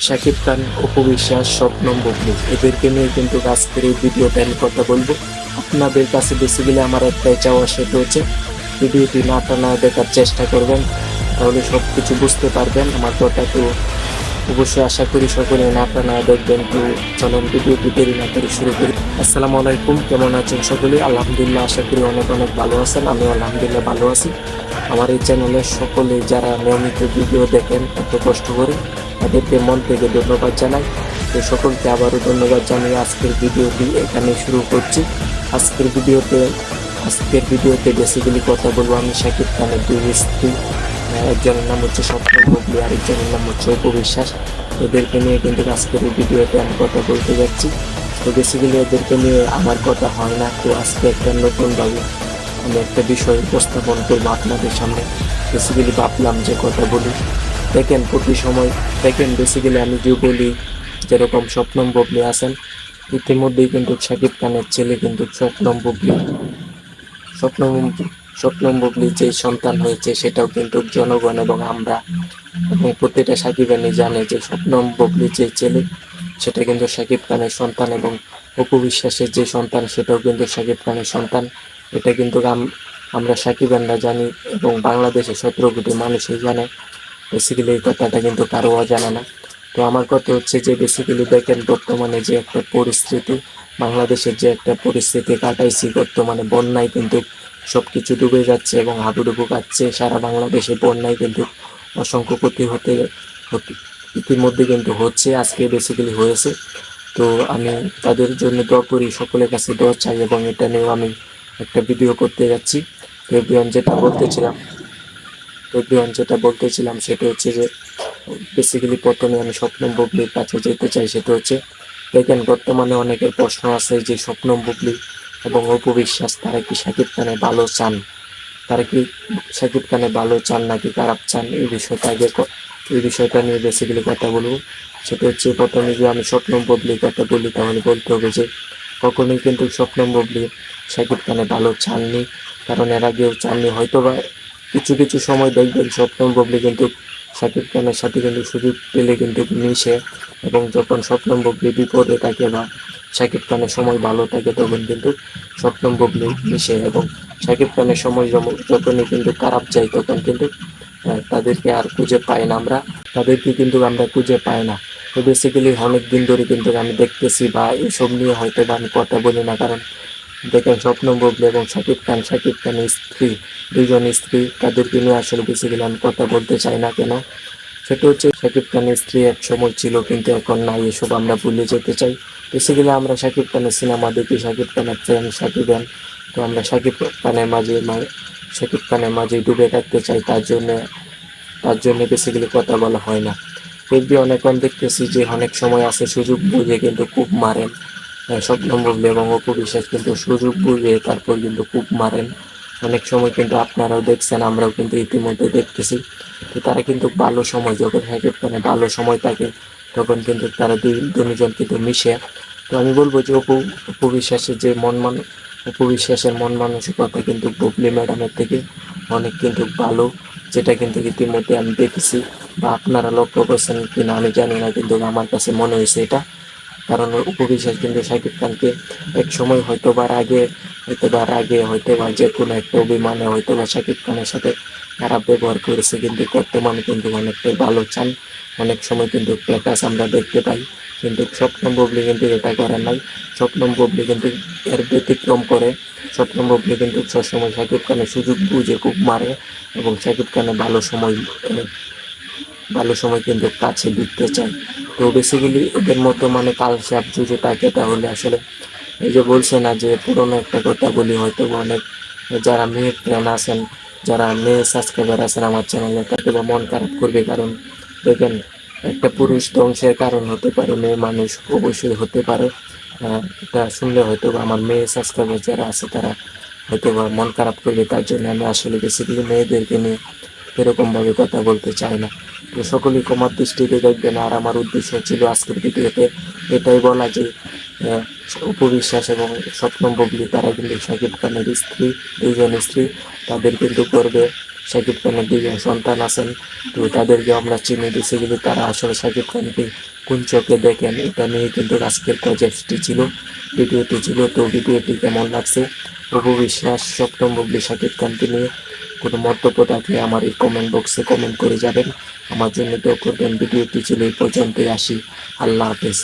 শাকিব খান, অপু বিশ্বাস, শবনম বুবলী এদেরকে নিয়ে কিন্তু আজকের এই ভিডিওটা আমি কথা বলবো। আপনাদের কাছে বেসিক্যালি আমার একটাই চাওয়া, সেটা হচ্ছে ভিডিওটি না টানা দেখার চেষ্টা করবেন, তাহলে সব কিছু বুঝতে পারবেন। আমার কথা তো অবশ্যই আশা করি সকলে না টানা দেখবেন। তো চলুন ভিডিওটি দেরি না করে শুরু করি। আসসালামু আলাইকুম, কেমন আছেন সকলে? আলহামদুলিল্লাহ, আশা করি অনেক অনেক ভালো আছেন। আমি আলহামদুলিল্লাহ ভালো আছি। আমার এই চ্যানেলে সকলে যারা নিয়মিত ভিডিও দেখেন এত কষ্ট করে, তাদেরকে মন থেকে ধন্যবাদ জানাই। তো সকলকে আবারও ধন্যবাদ জানিয়ে আজকের ভিডিওটি এখানে শুরু করছি। আজকের ভিডিওতে আজকের ভিডিওতে বেসিক্যালি কথা বলবো আমি শাকিব খানের দুই স্ত্রী, একজনের নাম হচ্ছে স্বপ্ন বুবলী, আরেকজনের নাম হচ্ছে অপু বিশ্বাস। এদেরকে নিয়ে কিন্তু আজকের এই ভিডিওতে আমি কথা বলতে যাচ্ছি। তো বেসিক্যালি এদেরকে নিয়ে আমার কথা হয় না, তো আজকে একটা নতুনভাবে আমি একটা বিষয় উপস্থাপন করবো আপনাদের সামনে। বেসিক্যালি ভাবলাম যে কথা বলি। দেখেন প্রতি সময়, দেখেন বেসিক্যালি আমি যে বলি, যেরকম স্বপ্নম বুবলী আছেন, ইতিমধ্যেই কিন্তু শাকিব খানের ছেলে কিন্তু স্বপ্নম বুবলী স্বপ্নম স্বপ্নম বুবলীর যে সন্তান হয়েছে, সেটাও কিন্তু জনগণ এবং আমরা এবং প্রত্যেকটা সাকিবানি জানে যে স্বপ্নম বুবলীর যে ছেলে, সেটা কিন্তু শাকিব খানের সন্তান, এবং অপু বিশ্বাসের যে সন্তান, সেটাও কিন্তু শাকিব খানের সন্তান। এটা কিন্তু আমরা সাকিবানরা জানি এবং বাংলাদেশের 17 কোটি মানুষই জানে। বেসিক্যালি এই কথাটা কিন্তু কারো অজানা না। তো আমার কথা হচ্ছে যে বেসিক্যালি দেখেন বর্তমানে যে একটা পরিস্থিতি, বাংলাদেশের যে একটা পরিস্থিতি কাটাইছি, বর্তমানে বন্যায় কিন্তু সবকিছু ডুবে যাচ্ছে এবং হাবুডুবু কাটছে সারা বাংলাদেশে। বন্যায় কিন্তু অসংখ্য ক্ষতি ইতিমধ্যে কিন্তু হচ্ছে, আজকে বেসিক্যালি হয়েছে। তো আমি তাদের জন্য দোয়া করি, সকলের কাছে দোয়া চাই, এবং এটা নিয়েও আমি একটা ভিডিও করতে যাচ্ছি। তো এভরিওয়ান, যেটা বলতেছিলাম সেটা হচ্ছে যে বেসিক্যালি প্রথমে আমি স্বপ্নম বুবলীর কাছে যেতে চাই। সেটা হচ্ছে, দেখেন বর্তমানে অনেকের প্রশ্ন আছে যে স্বপ্নম বুবলী এবং অপু বিশ্বাস তারা কি শাকিব খানের ভালো চান, তারা কি শাকিব খানের ভালো চান নাকি খারাপ চান, এই বিষয়টা নিয়ে বেসিক্যালি কথা বলবো। সেটা হচ্ছে, প্রথমে যে আমি স্বপ্নম বুবলীর কথা বলি, তাহলে বলতে হবে যে কখনোই কিন্তু স্বপ্নম বুবলী শাকিব খানের ভালো চাননি, কারণ এর আগেও চাননি। হয়তো বা কিছু কিছু সময় দেখবেন স্বপ্নম বুবলী কিন্তু শাকিব খানের সাথে কিন্তু সুযোগ পেলে কিন্তু মিশে, এবং যখন স্বপ্নম বুবলী বিপদে থাকে বা শাকিব খানের সময় ভালো থাকে, তখন কিন্তু স্বপ্নম বুবলী মিশে, এবং শাকিব খানের সময় যখনই কিন্তু খারাপ যায়, তখন কিন্তু তাদেরকে আর খুঁজে পাই না আমরা, তাদেরকে কিন্তু আমরা খুঁজে পাই না। তো বেসিক্যালি অনেক দিন ধরে কিন্তু আমি দেখতেছি, বা এসব নিয়ে হয়তো বা আমি কথা বলি না, কারণ দেখেন স্বপ্নম বুবলী এবং শাকিব খানের স্ত্রী, দুইজন স্ত্রী, তাদেরকে নিয়ে আসলে বেসিক্যালি আমি কথা বলতে চাই না। কেন? সেটা হচ্ছে শাকিব খানের স্ত্রী এক সময় ছিল, কিন্তু এখন নাই, এসব আমরা ভুলে যেতে চাই। বেসিক্যালি আমরা শাকিব খানের সিনেমা দেখি, শাকিব খানের ফ্রেন্ড সাকিবেন। তো আমরা শাকিব খানের মাঝে ডুবে থাকতে চাই, তার জন্য বেসিক্যালি কথা বলা হয় না। দেখবি অনেক দেখতেছি যে অনেক সময় আছে সুযোগ বুঝে কিন্তু খুব মারেন। স্বপ্নম বুবলী এবং অপু বিশ্বাস কিন্তু সুযোগ বুঝে তারপর কিন্তু খুব মারেন। অনেক সময় কিন্তু আপনারাও দেখছেন, আমরাও কিন্তু ইতিমধ্যে দেখতেছি। তো তারা কিন্তু ভালো সময়, যখন শাকিব খানের ভালো সময় থাকে, তখন কিন্তু তারা দুজন কিন্তু মিশে। তো আমি বলবো যে অপু বিশ্বাসের যে অপু বিশ্বাসের মন মানসিকতা কিন্তু বুবলী ম্যাডামের থেকে অনেক কিন্তু ভালো, যেটা কিন্তু ইতিমধ্যে আমি দেখেছি, বা আপনারা লক্ষ্য করছেন কিনা আমি জানি না, কিন্তু আমার কাছে মনে হয়েছে এটা। কারণ অপু বিশ্বাস কিন্তু শাকিব খানকে এক সময় হয়তো বা যে কোনো একটা অভিমানে হয়তো বা শাকিব খানের সাথে খারাপ ব্যবহার করেছে, কিন্তু বর্তমানে কিন্তু অনেকটাই ভালো চান। অনেক সময় কিন্তু প্যাটাস আমরা দেখতে পাই, কিন্তু স্বপ্নম বুবলী কিন্তু এটা করে নাই। স্বপ্নম বুবলী কিন্তু এর ব্যতিক্রম করে। স্বপ্নম বুবলী কিন্তু সবসময় শাকিব খানের সুযোগ বুঝে খুব মারে, এবং শাকিব খানের ভালো সময় কিন্তু কাছে দিতে চায়। তো বেসিক্যালি এদের মতো মানে কালসাপ যদি থাকে, তাহলে আসলে এই যে বলছে না যে পুরোনো একটা কথা বলি, হয়তো অনেক যারা মেয়ে ফ্যান আছেন, যারা মেয়ে সাবস্ক্রাইবার আছেন আমার চ্যানেলে, তাকে বা মন খারাপ করবে। কারণ দেখেন, একটা পুরুষ ধ্বংসের কারণ হতে পারে মেয়ে মানুষ, অবশ্যই হতে পারে। এটা শুনলে হয়তো বা আমার মেয়ে সাবস্ক্রাইবার যারা আছে, তারা হয়তো বা মন খারাপ করবে। তার জন্য আমি আসলে বেসিক্যালি মেয়েদেরকে নিয়ে এরকমভাবে কথা বলতে চাই না। তো সকলেই ক্ষমার দৃষ্টিতে দেখবেন। আর আমার উদ্দেশ্য ছিল আজকের ভিডিওতে এটাই বলা যে আহ, অপু বিশ্বাস এবং স্বপ্নম বুবলী তারা কিন্তু শাকিব খানের স্ত্রী, দুইজন স্ত্রী, তাদের কিন্তু করবে শাকিব খানের দুইজন সন্তান আছেন, তো তাদেরকে আমরা চিনি বেসিক্যালি তারা আসলে শাকিব খানকে কোন চোখে দেখেন, এটা নিয়ে কিন্তু আজকের প্রজেক্টটি ছিল, ভিডিওটি ছিল। তো ভিডিওটি কেমন লাগছে, অপু বিশ্বাস সপ্তম বুবলি শাকিব খানকে নিয়ে কোনো মন্তব্য থাকলে আমার এই কমেন্ট বক্সে কমেন্ট করে যাবেন। আমার জন্য দোয়া করবেন। ভিডিওটি ছিল এই পর্যন্তই, আসি, আল্লাহ হাফেজ।